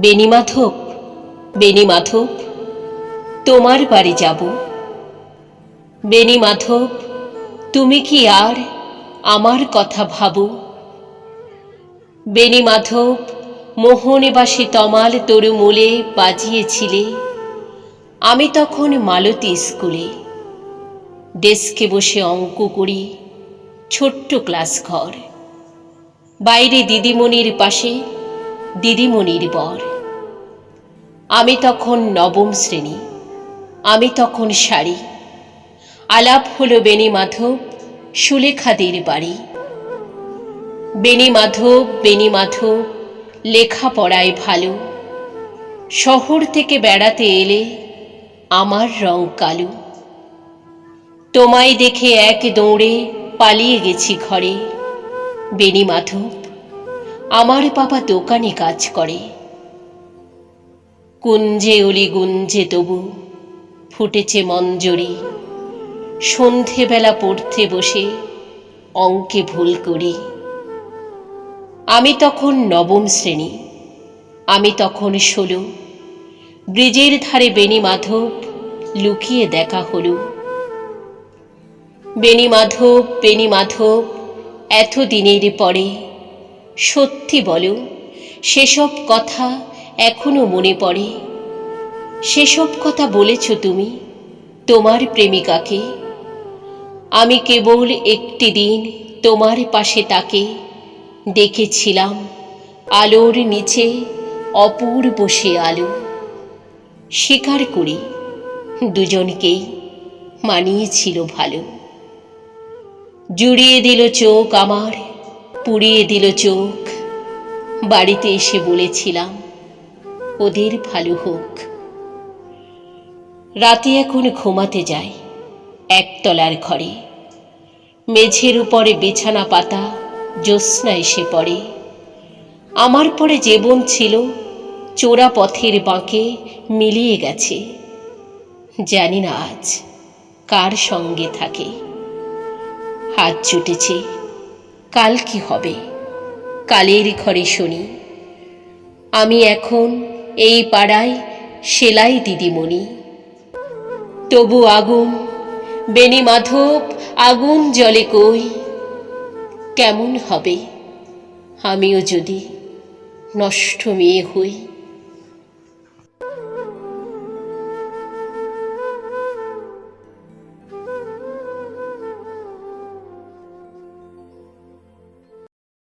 বেণীমাধব, বেণীমাধব, তোমার বাড়ি যাব। বেণীমাধব, তুমি কি আর আমার কথা ভাবো? বেণীমাধব, মোহনবাসী তমাল তরুমূলে বাজিয়েছিলে, আমি তখন মালতী স্কুলে ডেস্কে বসে অঙ্ক করি, ছোট্ট ক্লাস ঘর, বাইরে দিদিমণির পাশে দিদিমণির বর। আমি তখন নবম শ্রেণী, আমি তখন শাড়ি। আলাপ হলো বেণীমাধব সুলেখাদের বাড়ি। বেণীমাধব, বেণীমাধব, লেখাপড়ায় ভালো, শহর থেকে বেড়াতে এলে আমার রং কালো। তোমায় দেখে এক দৌড়ে পালিয়ে গেছি ঘরে। বেণীমাধব, আমার বাবা দোকানে কাজ করে। কুঞ্জে অলি গুঞ্জে তবু ফুটেছে মঞ্জরি, সন্ধেবেলা পড়তে বসে অঙ্কে ভুল করি। আমি তখন নবম শ্রেণী, আমি তখন 16, ব্রিজের ধারে বেণীমাধব লুকিয়ে দেখা হলো। বেণীমাধব, বেণীমাধব, এতদিনের পরে সত্যি বলো, সেসব কথা এখনো মনে পড়ে? সেসব কথা বলেছ তুমি তোমার প্রেমিকাকে? আমি কেবল একটি দিন তোমার পাশে তাকে দেখেছিলাম, আলোর নিচে অপূর্ব সে আলো। স্বীকার করি দুজনকেই মানিয়েছিল ভালো। জুড়িয়ে দিল চোখ আমার, পুড়িয়ে দিল চোখ, বাড়িতে এসে বলেছিলাম ওদের ভালো হোক। রাতে এখন ঘুমাতে যাই একতলার ঘরে, মেঝের উপরে বিছানা পাতা জ্যোৎস্না এসে পড়ে। আমার পরে জীবন ছিল চোরা পথের বাঁকে মিলিয়ে গেছে, জানি না আজ কার সঙ্গে থাকে। হাত জুটেছে, কাল কি হবে কালের ঘরে শুনি। আমি এখন এই পাড়ায় সেলাই দিদিমণি। তবু আগুন, বেণীমাধব, আগুন জ্বলে কই। কেমন হবে আমিও যদি নষ্ট মেয়ে হই।